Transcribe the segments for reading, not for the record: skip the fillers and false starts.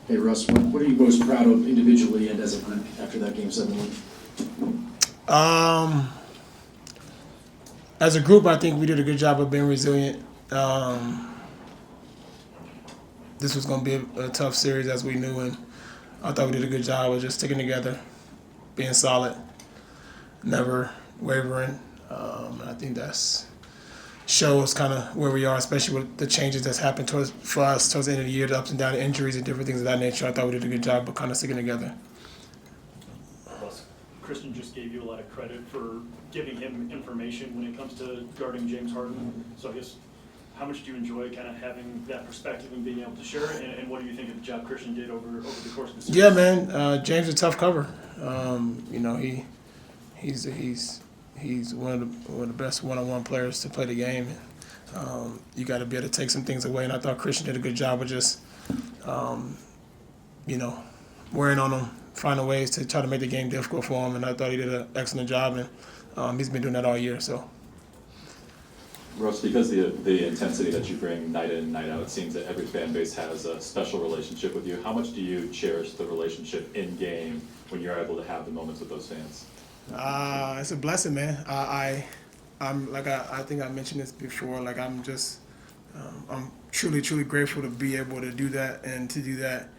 Hey, Russ, what are you most proud of individually and as a group after that Game 7 win? As a group, I think we did a good job of being resilient. This was going to be a tough series, as we knew, and I thought we did a good job of just sticking together, being solid, never wavering. And I think that's shows kind of where we are, especially with the changes that's happened for us towards the end of the year, the ups and downs, injuries and different things of that nature. I thought we did a good job of kind of sticking together. Plus, Christian just gave you a lot of credit for giving him information when it comes to guarding James Harden. So I guess, how much do you enjoy kind of having that perspective and being able to share it? And what do you think of the job Christian did over the course of the season? Yeah, man. James is a tough cover. He's one of the best one-on-one players to play the game. You got to be able to take some things away, and I thought Christian did a good job of just, wearing on him, finding ways to try to make the game difficult for him, and I thought he did an excellent job, and he's been doing that all year. So. Russ, because the intensity that you bring night in and night out, it seems that every fan base has a special relationship with you. How much do you cherish the relationship in game when you're able to have the moments with those fans? It's a blessing, man. I'm like I think I mentioned this before. Like I'm truly grateful to be able to do that and to do that.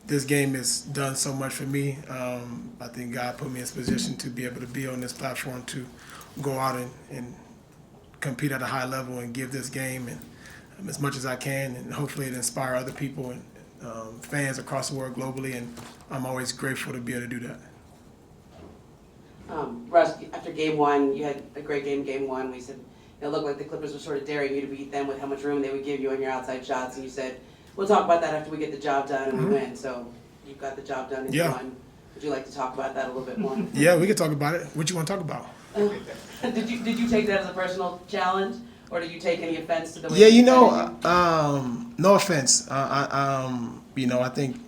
This game has done so much for me. I think God put me in this position to be able to be on this platform to go out and compete at a high level and give this game and as much as I can, and hopefully it inspire other people and fans across the world globally. And I'm always grateful to be able to do that. Russ, after Game 1, you had a great game. Game 1, we said it looked like the Clippers were sort of daring you to beat them with how much room they would give you on your outside shots, and you said, "We'll talk about that after we get the job done and we win." So you got the job done and you won. Would you like to talk about that a little bit more? Yeah, we can talk about it. What you want to talk about? Did you take that as a personal challenge, or did you take any offense to the way? Yeah, no offense. I think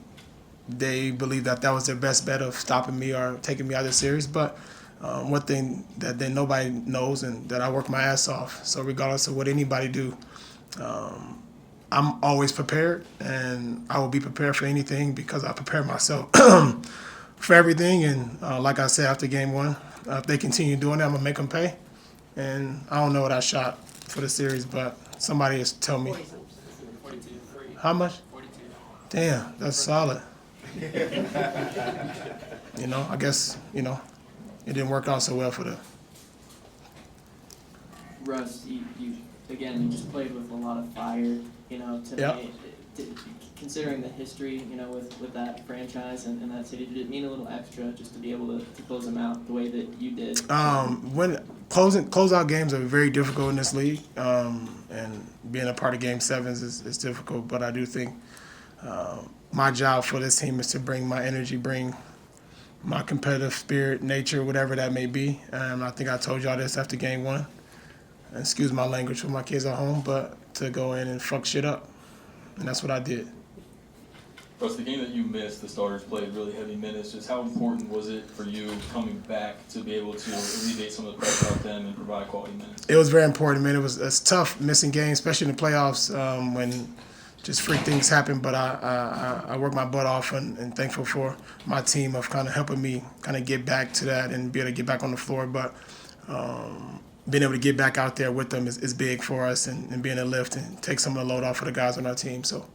they believe that was their best bet of stopping me or taking me out of the series. But one thing that nobody knows, and that I work my ass off. So regardless of what anybody do, I'm always prepared, and I will be prepared for anything because I prepare myself for everything. And like I said after Game 1, if they continue doing that, I'm gonna make them pay. And I don't know what I shot for the series, but somebody has told me. 42. How much? 42. Damn, that's solid. I guess, it didn't work out so well for them. Russ, you just played with a lot of fire, tonight. Considering the history, with that franchise and that city, did it mean a little extra just to be able to close them out the way that you did? When closeout games are very difficult in this league, and being a part of Game 7s is difficult, but I do think my job for this team is to bring my energy, bring my competitive spirit, nature, whatever that may be. And I think I told y'all this after Game 1. And excuse my language for my kids at home, but to go in and fuck shit up. And that's what I did. Russ, the game that you missed, the starters played really heavy minutes. Just how important was it for you coming back to be able to alleviate some of the pressure off them and provide quality minutes? It was very important, man. It's tough missing games, especially in the playoffs when just freak things happen. But I worked my butt off and thankful for my team of kind of helping me kind of get back to that and be able to get back on the floor. But being able to get back out there with them is big for us, and being a lift and take some of the load off for the guys on our team. So.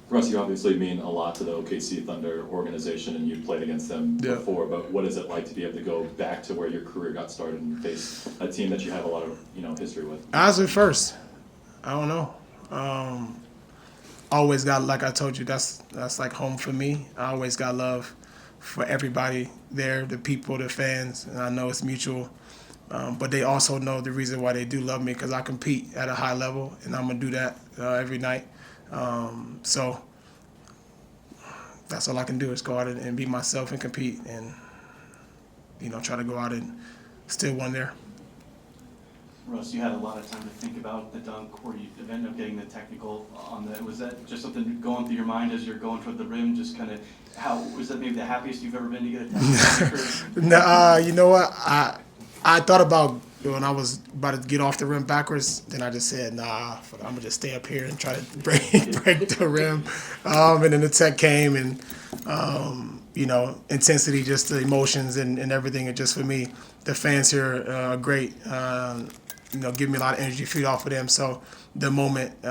Russ, you obviously mean a lot to the OKC Thunder organization, and you've played against them before, but what is it like to be able to go back to where your career got started and face a team that you have a lot of history with? Honestly, first, I don't know. Always got, like I told you, that's like home for me. I always got love for everybody there, the people, the fans, and I know it's mutual. But they also know the reason why they do love me, because I compete at a high level, and I'm going to do that every night. So that's all I can do is go out and be myself and compete and, try to go out and still win there. Russ, you had a lot of time to think about the dunk where you ended up getting the technical on that. Was that just something going through your mind as you're going toward the rim? Just kind of was that maybe the happiest you've ever been to get a technical? No, you know what? I thought about when I was about to get off the rim backwards, then I just said, nah, I'm gonna just stay up here and try to break the rim. And then the tech came, and intensity, just the emotions and everything. And just for me, the fans here are great. Give me a lot of energy, feed off of them. So the moment,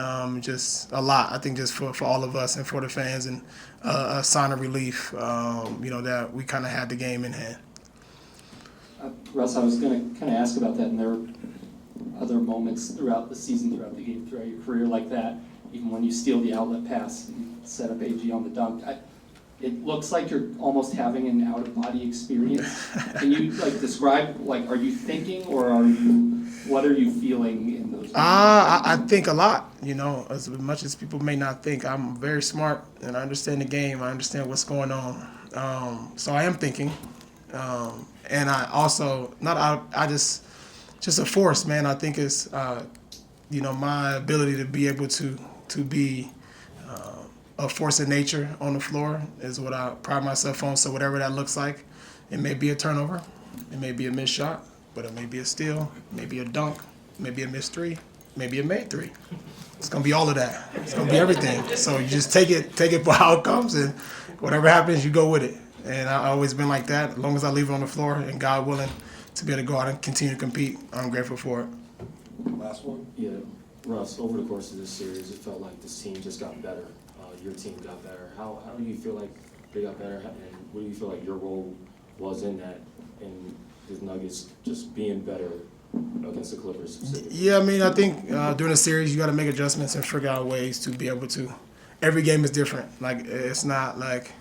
just a lot. I think just for all of us and for the fans, and a sign of relief. That we kind of had the game in hand. Russ, I was going to kind of ask about that, and there were other moments throughout the season, throughout the game, throughout your career like that, even when you steal the outlet pass and set up AG on the dunk. It looks like you're almost having an out-of-body experience. Can you describe, are you thinking, or what are you feeling in those moments? I think a lot, as much as people may not think. I'm very smart, and I understand the game. I understand what's going on. So I am thinking. And I also, just a force, man. I think it's, my ability to be able to be a force of nature on the floor is what I pride myself on. So whatever that looks like, it may be a turnover, it may be a missed shot, but it may be a steal, maybe a dunk, maybe a missed three, maybe a made three. It's gonna be all of that. It's gonna be everything. So you just take it for how it comes, and whatever happens, you go with it. And I've always been like that. As long as I leave it on the floor, and God willing, to be able to go out and continue to compete, I'm grateful for it. Last one? Yeah, Russ, over the course of this series, it felt like this team just got better. Your team got better. How do you feel like they got better, and what do you feel like your role was in that, and the Nuggets just being better against the Clippers specifically? Yeah, I think during the series, you got to make adjustments and figure out ways to be able to. Every game is different. It's not like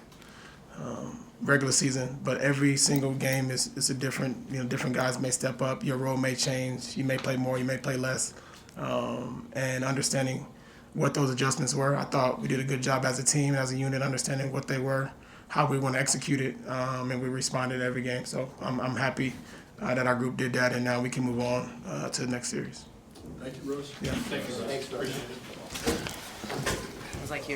regular season, but every single game is a different. Different guys may step up. Your role may change. You may play more. You may play less. And understanding what those adjustments were, I thought we did a good job as a team, as a unit, understanding what they were, how we want to execute it, and we responded every game. So I'm happy that our group did that, and now we can move on to the next series. Thank you, Rose. Yeah. Thank you, Rose. Appreciate it. It was like here.